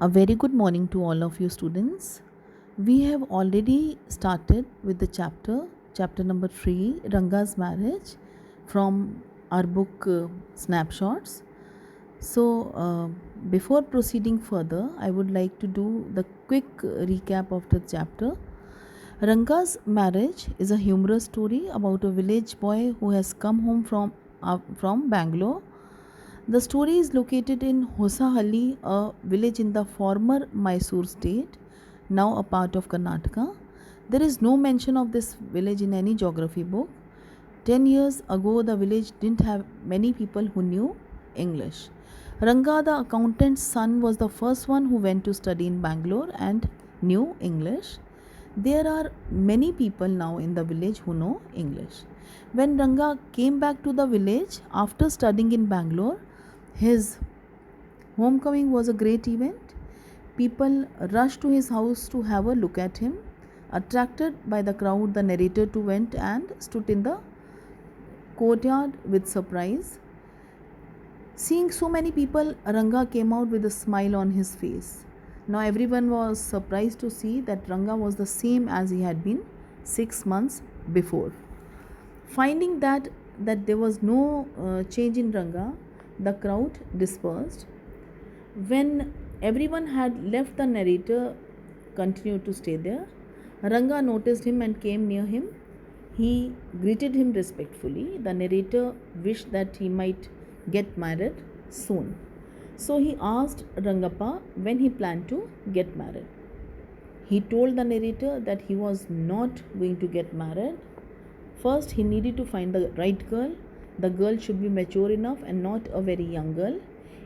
A very good morning to all of you students. We have already started with the chapter number 3, Ranga's marriage, from our book Snapshots. So, before proceeding further, I would like to do the quick recap of the chapter. Ranga's marriage is a humorous story about a village boy who has come home from Bangalore. The story is located in Hosahalli, a village in the former Mysore state, now a part of Karnataka. There is no mention of this village in any geography book. 10 years ago, the village didn't have many people who knew English. Ranga, the accountant's son, was the first one who went to study in Bangalore and knew English. There are many people now in the village who know English. When Ranga came back to the village after studying in Bangalore, his homecoming was a great event. People rushed to his house to have a look at him. Attracted by the crowd, the narrator too went and stood in the courtyard with surprise. Seeing so many people, Ranga came out with a smile on his face. Now everyone was surprised to see that Ranga was the same as he had been 6 months before. Finding that there was no change in Ranga, the crowd dispersed. When everyone had left, the narrator continued to stay there. Ranga noticed him and came near him. He greeted him respectfully. The narrator wished that he might get married soon. So he asked Rangappa when he planned to get married. He told the narrator that he was not going to get married. First, he needed to find the right girl. The girl should be mature enough and not a very young girl.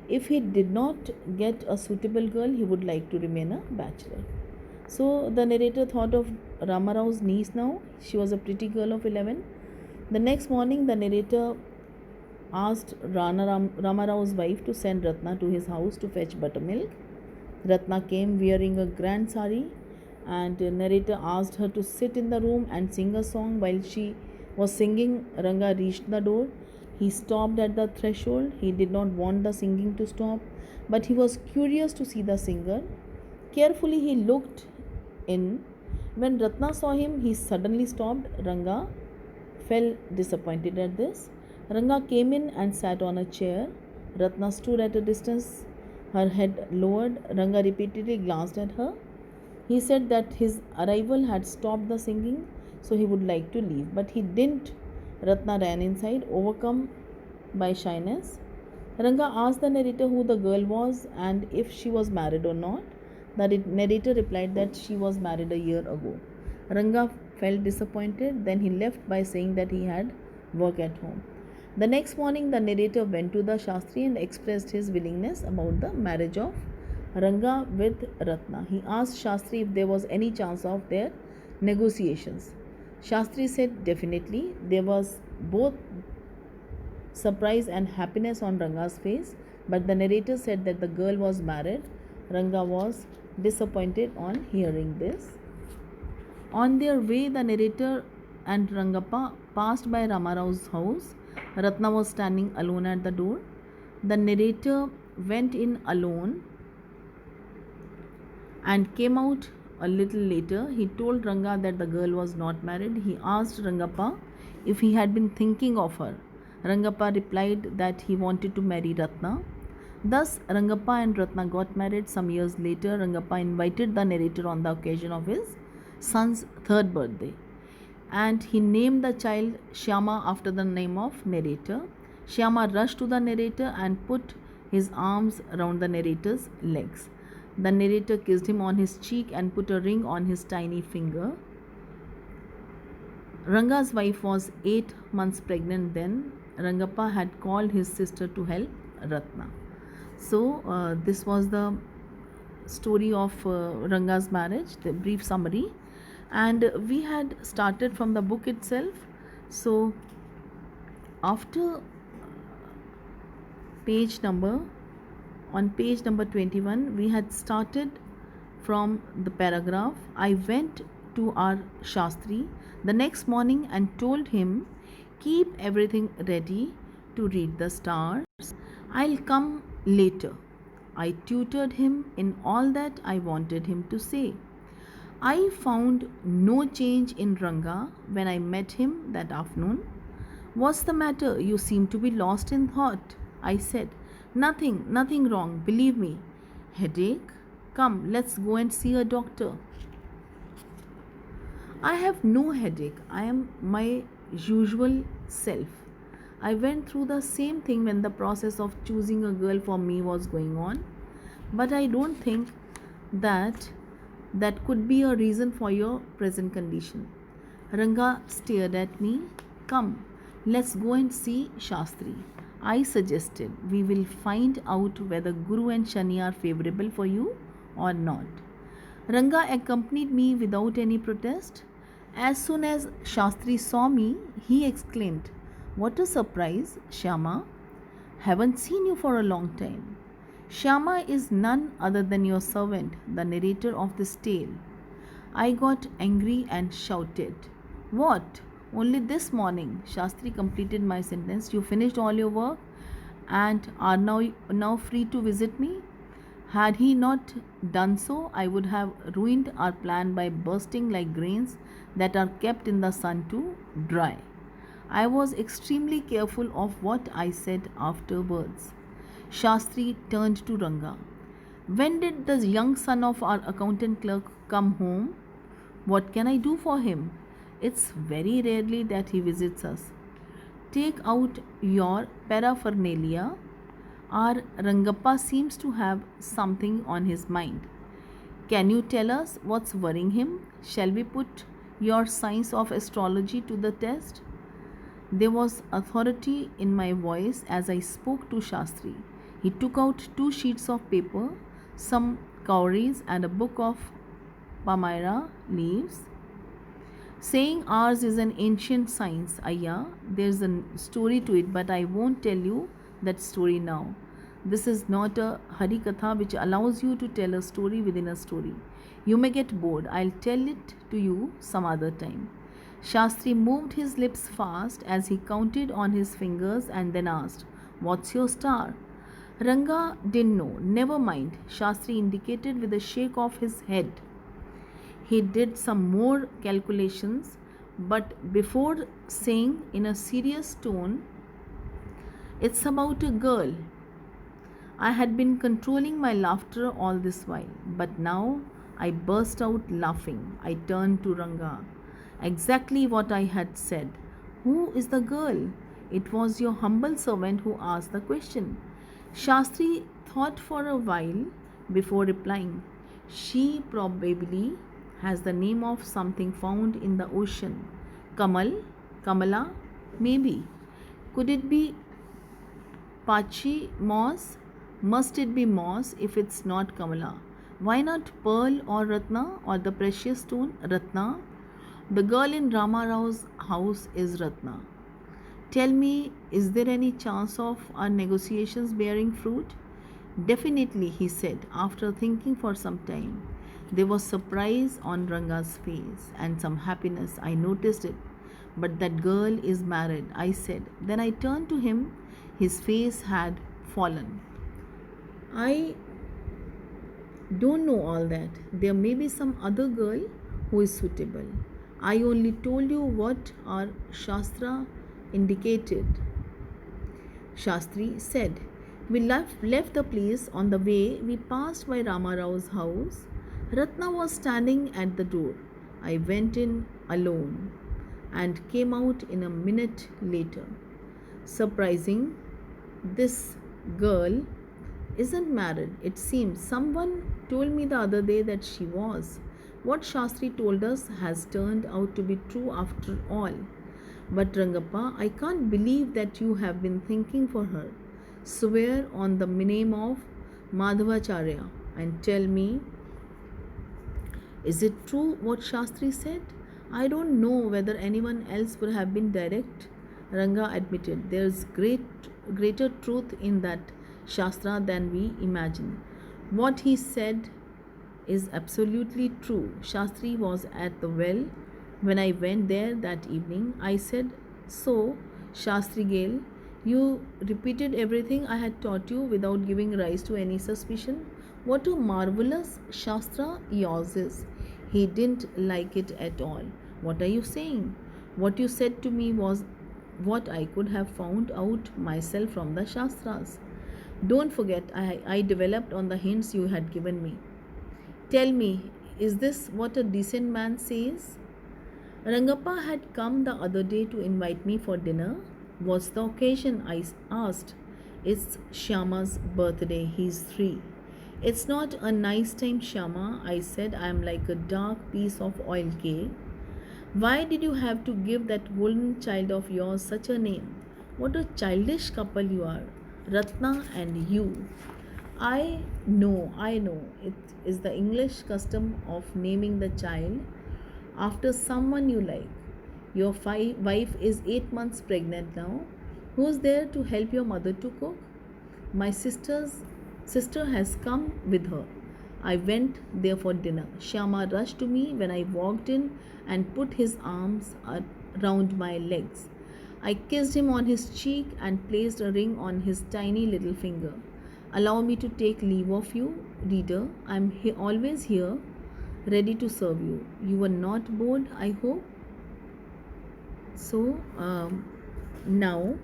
If he did not get a suitable girl, he would like to remain a bachelor. So the narrator thought of Ramarao's niece now. She was a pretty girl of 11. The next morning, the narrator asked Ramarao's wife to send Ratna to his house to fetch buttermilk. Ratna came wearing a grand sari, and the narrator asked her to sit in the room and sing a song. While she was singing, Ranga reached the door. He stopped at the threshold. He did not want the singing to stop, but he was curious to see the singer. Carefully, he looked in. When Ratna saw him, he suddenly stopped. Ranga felt disappointed at this. Ranga came in and sat on a chair. Ratna stood at a distance, her head lowered. Ranga repeatedly glanced at her. He said that his arrival had stopped the singing, so he would like to leave, but he didn't. Ratna ran inside, overcome by shyness. Ranga asked the narrator who the girl was and if she was married or not. The narrator replied that she was married a year ago. Ranga felt disappointed, then he left by saying that he had work at home. The next morning, the narrator went to the Shastri and expressed his willingness about the marriage of Ranga with Ratna. He asked Shastri if there was any chance of their negotiations. Shastri said definitely. There was both surprise and happiness on Ranga's face, but the narrator said that the girl was married. Ranga was disappointed on hearing this. On their way, the narrator and Rangappa passed by Ramarao's house. Ratna was standing alone at the door. The narrator went in alone and came out a little later. He told Ranga that the girl was not married. He asked Rangappa if he had been thinking of her. Rangappa replied that he wanted to marry Ratna. Thus, Rangappa and Ratna got married. Some years later, Rangappa invited the narrator on the occasion of his son's third birthday, and he named the child Shyama after the name of narrator. Shyama rushed to the narrator and put his arms around the narrator's legs. The narrator kissed him on his cheek and put a ring on his tiny finger. Ranga's wife was 8 months pregnant then. Rangappa had called his sister to help Ratna. So, this was the story of Ranga's marriage, the brief summary, and we had started from the book itself. So, after page number on page number 21, we had started from the paragraph. I went to our Shastri the next morning and told him, keep everything ready to read the stars. I'll come later. I tutored him in all that I wanted him to say. I found no change in Ranga when I met him that afternoon. What's the matter? You seem to be lost in thought. I said. Nothing, nothing wrong, believe me. Headache? Come, let's go and see a doctor. I have no headache. I am my usual self. I went through the same thing when the process of choosing a girl for me was going on, but I don't think that that could be a reason for your present condition. Ranga stared at me. Come, let's go and see Shastri. I suggested we will find out whether Guru and Shani are favorable for you or not. Ranga accompanied me without any protest. As soon as Shastri saw me, he exclaimed, What a surprise, Shyama! Haven't seen you for a long time. Shyama is none other than your servant, the narrator of this tale. I got angry and shouted, What? Only this morning, Shastri completed my sentence. You finished all your work and are now free to visit me? Had he not done so, I would have ruined our plan by bursting like grains that are kept in the sun to dry. I was extremely careful of what I said afterwards. Shastri turned to Ranga. When did the young son of our accountant clerk come home? What can I do for him? It's very rarely that he visits us. Take out your paraphernalia. Our Rangappa seems to have something on his mind. Can you tell us what's worrying him? Shall we put your science of astrology to the test? There was authority in my voice as I spoke to Shastri. He took out 2 sheets of paper, some cowries, and a book of Palmyra leaves, saying ours is an ancient science, Ayya. There's a story to it, but I won't tell you that story now. This is not a Harikatha which allows you to tell a story within a story. You may get bored. I'll tell it to you some other time. Shastri moved his lips fast as he counted on his fingers and then asked, What's your star? Ranga didn't know. Never mind, Shastri indicated with a shake of his head. He did some more calculations, but before saying in a serious tone, It's about a girl. I had been controlling my laughter all this while, but now I burst out laughing. I turned to Ranga. Exactly what I had said. Who is the girl? It was your humble servant who asked the question. Shastri thought for a while before replying. She probably has the name of something found in the ocean. Kamal? Kamala? Maybe. Could it be Pachi moss? Must it be moss if it's not Kamala? Why not pearl or Ratna or the precious stone Ratna? The girl in Rama Rao's house is Ratna. Tell me, is there any chance of our negotiations bearing fruit? Definitely, he said, after thinking for some time. There was surprise on Ranga's face and some happiness. I noticed it. But that girl is married, I said. Then I turned to him. His face had fallen. I don't know all that. There may be some other girl who is suitable. I only told you what our Shastra indicated. Shastri said, We left the place. On the way, we passed by Rama Rao's house. Ratna was standing at the door. I went in alone and came out in a minute later. Surprising, this girl isn't married. It seems someone told me the other day that she was. What Shastri told us has turned out to be true after all. But Rangappa, I can't believe that you have been thinking for her. Swear on the name of Madhavacharya and tell me, is it true what Shastri said? I don't know whether anyone else would have been direct. Ranga admitted, there's greater truth in that Shastra than we imagine. What he said is absolutely true. Shastri was at the well when I went there that evening. I said, So, Shastri Gale, You repeated everything I had taught you without giving rise to any suspicion. What a marvelous Shastra yours is. He didn't like it at all. What are you saying? What you said to me was what I could have found out myself from the Shastras. Don't forget, I developed on the hints you had given me. Tell me, is this what a decent man says? Rangappa had come the other day to invite me for dinner. What's the occasion? I asked. It's Shyama's birthday. He's 3. It's not a nice time, Shyama. I said I'm like a dark piece of oil cake. Why did you have to give that golden child of yours such a name? What a childish couple you are, Ratna and you. I know. It is the English custom of naming the child after someone you like. Your wife is 8 months pregnant now. Who's there to help your mother to cook? My sister has come with her. I went there for dinner. Shyama rushed to me when I walked in and put his arms around my legs. I kissed him on his cheek and placed a ring on his tiny little finger. Allow me to take leave of you, reader. I'm always here, ready to serve you. You were not bored, I hope. So, now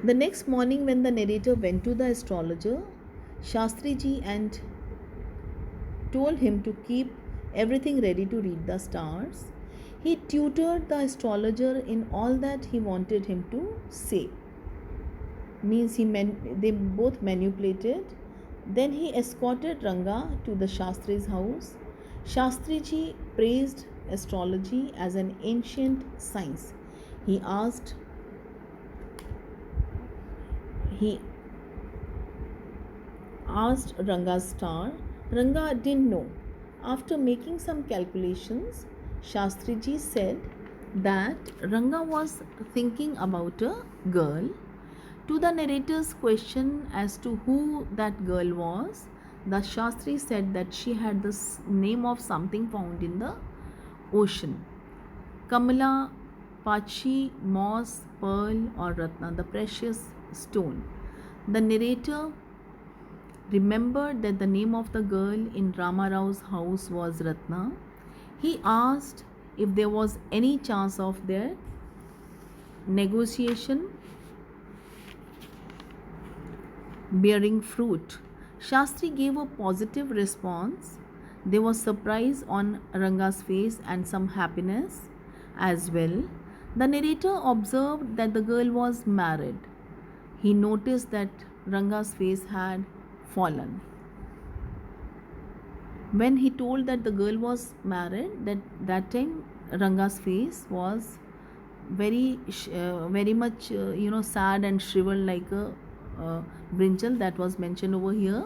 the next morning, when the narrator went to the astrologer, Shastriji and told him to keep everything ready to read the stars, he tutored the astrologer in all that he wanted him to say. Means they both manipulated. Then he escorted Ranga to the Shastri's house. Shastriji praised astrology as an ancient science. He asked he asked Ranga's star. Ranga didn't know. After making some calculations, Shastriji said that Ranga was thinking about a girl. To the narrator's question as to who that girl was, the Shastri said that she had the name of something found in the ocean. Kamala, Pachi, moss, pearl, or ratna, the precious stone. The narrator remembered that the name of the girl in Rama Rao's house was Ratna. He asked if there was any chance of their negotiation bearing fruit. Shastri gave a positive response. There was surprise on Ranga's face and some happiness as well. The narrator observed that the girl was married. He noticed that Ranga's face had fallen. When he told that the girl was married, that time Ranga's face was very much sad and shriveled like a brinjal, that was mentioned over here.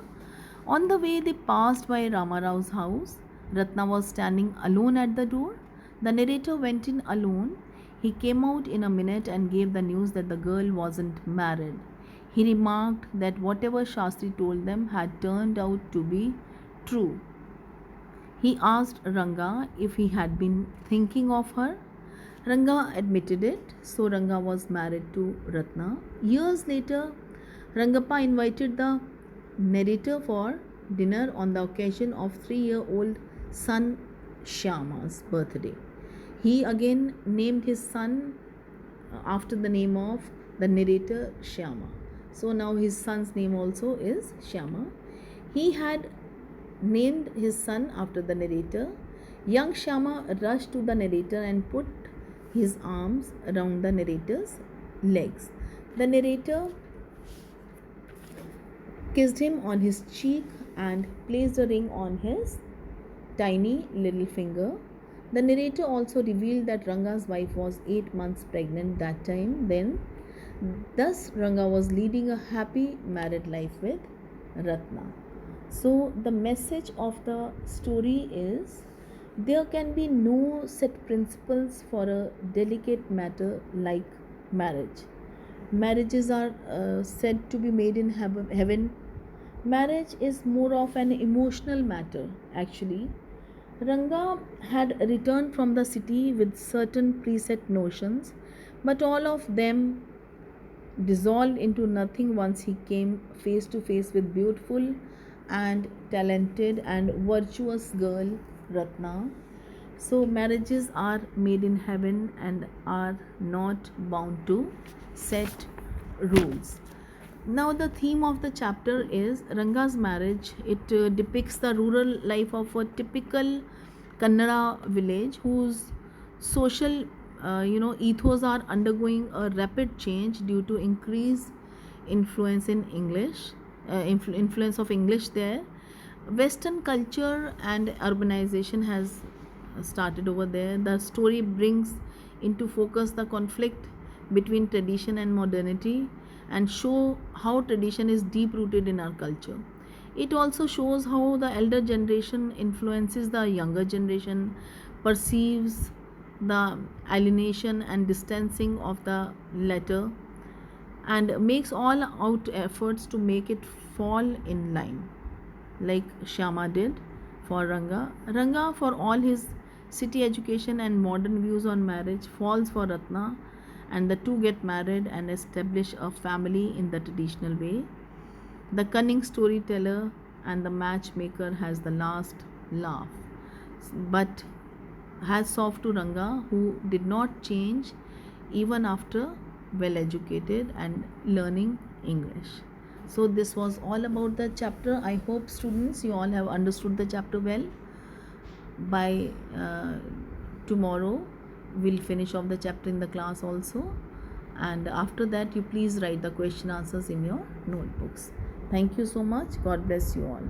On the way, they passed by Rama Rao's house. Ratna was standing alone at the door. The narrator went in alone. He came out in a minute and gave the news that the girl wasn't married. He remarked that whatever Shastri told them had turned out to be true. He asked Ranga if he had been thinking of her. Ranga admitted it, so Ranga was married to Ratna. Years later, Rangappa invited the narrator for dinner on the occasion of 3-year-old son Shyama's birthday. He again named his son after the name of the narrator Shyama. So now his son's name also is Shyama. He had named his son after the narrator. Young Shyama rushed to the narrator and put his arms around the narrator's legs. The narrator kissed him on his cheek and placed a ring on his tiny little finger. The narrator also revealed that Ranga's wife was 8 months pregnant that time then. Thus, Ranga was leading a happy married life with Ratna. So, the message of the story is there can be no set principles for a delicate matter like marriage. Marriages are said to be made in heaven. Marriage is more of an emotional matter actually. Ranga had returned from the city with certain preset notions, but all of them dissolved into nothing once he came face to face with beautiful and talented and virtuous girl Ratna. So marriages are made in heaven and are not bound to set rules. Now the theme of the chapter is Ranga's marriage. It depicts the rural life of a typical Kannada village whose social ethos are undergoing a rapid change due to increased influence in English, influence of English there. Western culture and urbanization has started over there. The story brings into focus the conflict between tradition and modernity and show how tradition is deep rooted in our culture. It also shows how the elder generation influences the younger generation, perceives the alienation and distancing of the latter, and makes all out efforts to make it fall in line, like Shyama did for Ranga. Ranga, for all his city education and modern views on marriage, falls for Ratna, and the two get married and establish a family in the traditional way. The cunning storyteller and the matchmaker has the last laugh. But hats off to Ranga, who did not change even after well educated and learning English. So this was all about the chapter. I hope students you all have understood the chapter well. By tomorrow we'll finish off the chapter in the class also, and after that you please write the question answers in your notebooks. Thank you so much. God bless you all.